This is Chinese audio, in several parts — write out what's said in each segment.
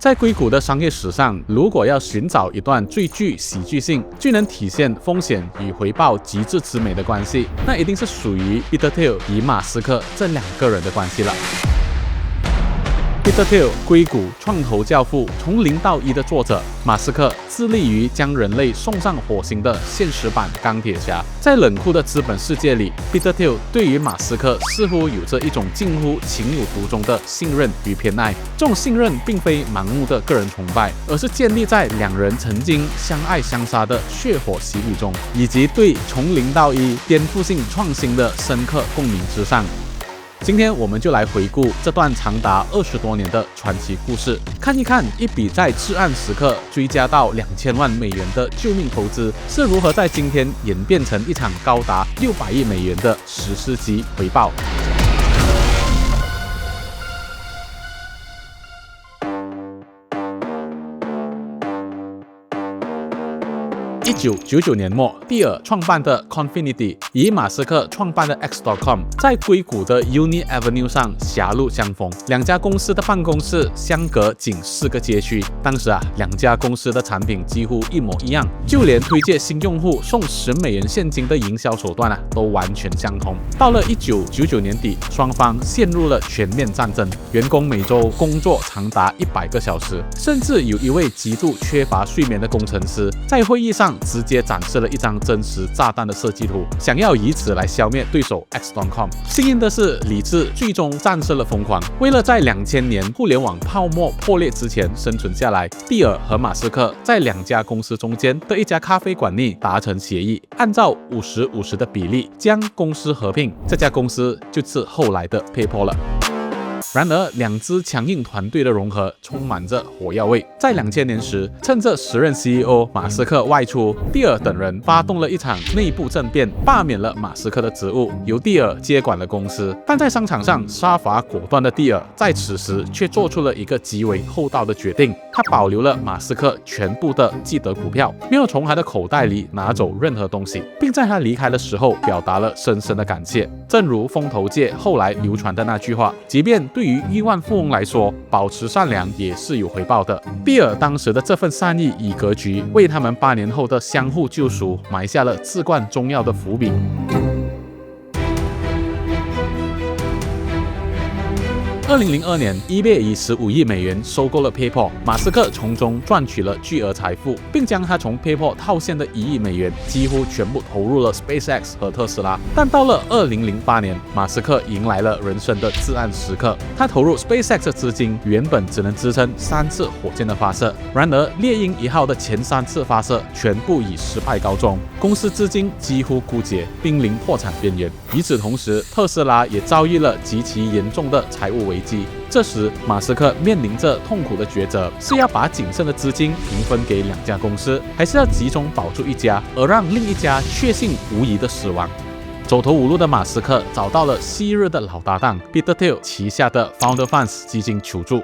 在硅谷的商业史上，如果要寻找一段最具喜剧性、最能体现风险与回报极致之美的关系，那一定是属于 Peter Thiel 与马斯克这两个人的关系了。Peter Thiel， 硅谷创投教父，从0到1的作者；马斯克致力于将人类送上火星的现实版钢铁侠。在冷酷的资本世界里 ，Peter Thiel 对于马斯克似乎有着一种近乎情有独钟的信任与偏爱。这种信任并非盲目的个人崇拜，而是建立在两人曾经相爱相杀的血火洗礼中，以及对从0到1颠覆性创新的深刻共鸣之上。今天我们就来回顾这段长达20多年的传奇故事，看一看一笔在至暗时刻追加到2000万美元的救命投资是如何在今天演变成一场高达600亿美元的史诗级回报。1999年末，蒂尔创办的 Confinity 与马斯克创办的 X.com 在硅谷的 Uni Avenue 上狭路相逢，两家公司的办公室相隔仅4个街区。当时两家公司的产品几乎一模一样，就连推荐新用户送10美元现金的营销手段都完全相同。到了1999年底，双方陷入了全面战争，员工每周工作长达100个小时，甚至有一位极度缺乏睡眠的工程师在会议上直接展示了一张真实炸弹的设计图，想要以此来消灭对手 X.com。幸运的是，理智最终战胜了疯狂。为了在2000年互联网泡沫破裂之前生存下来，蒂尔和马斯克在两家公司中间的一家咖啡馆内达成协议，按照50-50的比例将公司合并。这家公司就是后来的 PayPal 了。然而，两支强硬团队的融合充满着火药味。在2000年时，趁着时任 CEO 马斯克外出，蒂尔等人发动了一场内部政变，罢免了马斯克的职务，由蒂尔接管了公司。但在商场上杀伐果断的蒂尔，在此时却做出了一个极为厚道的决定，他保留了马斯克全部的既得股票，没有从他的口袋里拿走任何东西，并在他离开的时候表达了深深的感谢。正如风投界后来流传的那句话，即便对于亿万富翁来说，保持善良也是有回报的。蒂尔当时的这份善意与格局，为他们8年后的相互救赎埋下了至关重要的伏笔。2002年 ，eBay 以15亿美元收购了 PayPal， 马斯克从中赚取了巨额财富，并将他从 PayPal 套现的1亿美元几乎全部投入了 SpaceX 和特斯拉。但到了2008年，马斯克迎来了人生的至暗时刻。他投入 SpaceX 的资金原本只能支撑3次火箭的发射，然而猎鹰1号的前3次发射全部以失败告终，公司资金几乎枯竭，濒临破产边缘。与此同时，特斯拉也遭遇了极其严重的财务危机。这时，马斯克面临着痛苦的抉择：是要把仅剩的资金平分给2家公司，还是要集中保住一家，而让另一家确信无疑的死亡？走投无路的马斯克找到了昔日的老搭档 Peter Thiel 旗下的 Founder Funds 基金求助。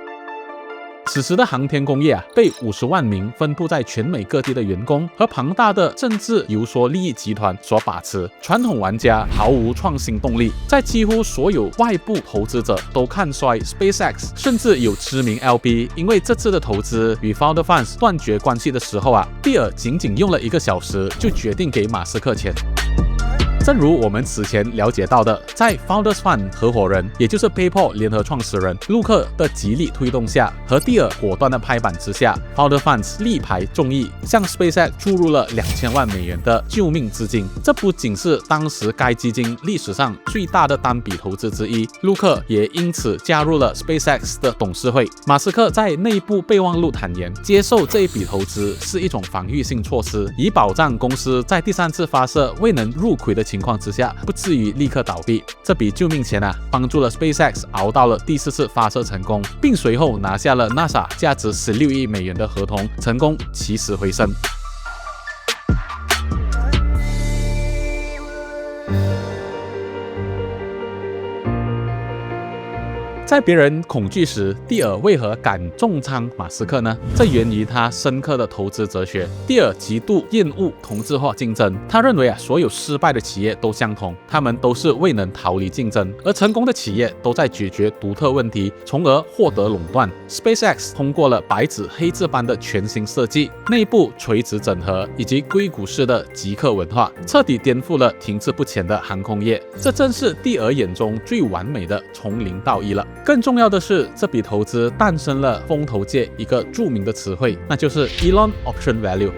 此时的航天工业被50万名分布在全美各地的员工和庞大的政治游说利益集团所把持，传统玩家毫无创新动力。在几乎所有外部投资者都看衰 SpaceX， 甚至有知名 LP 因为这次的投资与 Founder Funds 断绝关系的时候蒂尔仅仅用了1个小时就决定给马斯克钱。正如我们此前了解到的，在 Founders Fund 合伙人，也就是 PayPal 联合创始人陆克的极力推动下，和蒂尔果断的拍板之下 ，Founders Funds 力排众议，向 SpaceX 注入了2000万美元的救命资金。这不仅是当时该基金历史上最大的单笔投资之一，陆克也因此加入了 SpaceX 的董事会。马斯克在内部备忘录坦言，接受这一笔投资是一种防御性措施，以保障公司在第3次发射未能入轨的情况之下，不至于立刻倒闭。这笔救命钱帮助了 SpaceX 熬到了第4次发射成功，并随后拿下了 NASA 价值16亿美元的合同，成功起死回生。在在别人恐惧时，蒂尔为何敢重仓马斯克呢？这源于他深刻的投资哲学。蒂尔极度厌恶同质化竞争，他认为所有失败的企业都相同，他们都是未能逃离竞争，而成功的企业都在解决独特问题，从而获得垄断。SpaceX 通过了白纸黑字般的全新设计、内部垂直整合以及硅谷式的极客文化，彻底颠覆了停滞不前的航空业。这正是蒂尔眼中最完美的从零到一了。更重要的是，这笔投资诞生了风投界一个著名的词汇，那就是 Elon Option Value。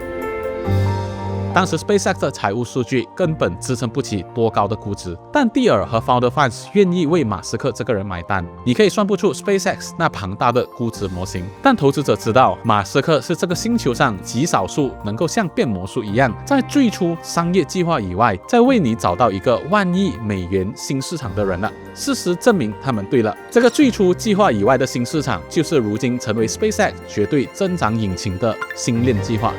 当时 SpaceX 的财务数据根本支撑不起多高的估值，但蒂尔和 Founder Funds 愿意为马斯克这个人买单。你可以算不出 SpaceX 那庞大的估值模型，但投资者知道马斯克是这个星球上极少数能够像变魔术一样，在最初商业计划以外，再为你找到一个1万亿美元新市场的人了。事实证明他们对了，这个最初计划以外的新市场，就是如今成为 SpaceX 绝对增长引擎的星链计划。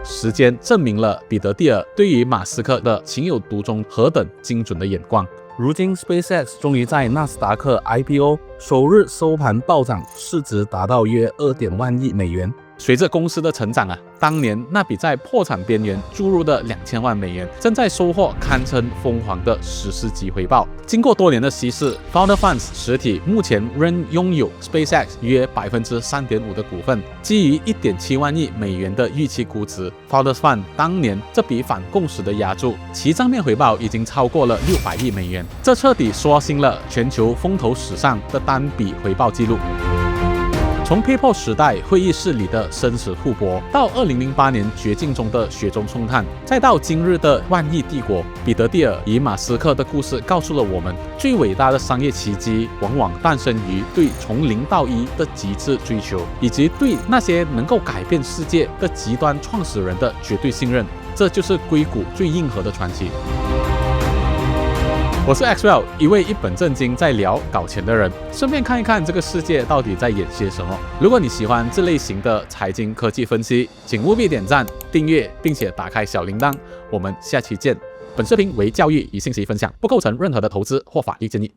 时间证明了彼得·蒂尔对于马斯克的情有独钟何等精准的眼光。如今 SpaceX 终于在纳斯达克 IPO， 首日收盘暴涨，市值达到约2.1万亿美元。随着公司的成长当年那笔在破产边缘注入的2000万美元，正在收获堪称疯狂的14级回报。经过多年的稀释 ，Founder Funds 实体目前仍拥有 SpaceX 约3.5%的股份。基于1.7万亿美元的预期估值 ，Founder Funds 当年这笔反共识的押注，其账面回报已经超过了600亿美元，这彻底刷新了全球风投史上的单笔回报记录。从 PayPal 时代会议室里的生死互搏，到2008年绝境中的雪中送炭，再到今日的万亿帝国，彼得·蒂尔与马斯克的故事告诉了我们，最伟大的商业奇迹往往诞生于对从零到一的极致追求，以及对那些能够改变世界的极端创始人的绝对信任。这就是硅谷最硬核的传奇。我是 Axwell， 一位一本正经在聊搞钱的人，顺便看一看这个世界到底在演些什么。如果你喜欢这类型的财经科技分析，请务必点赞、订阅，并且打开小铃铛。我们下期见。本视频为教育与信息分享，不构成任何的投资或法律建议。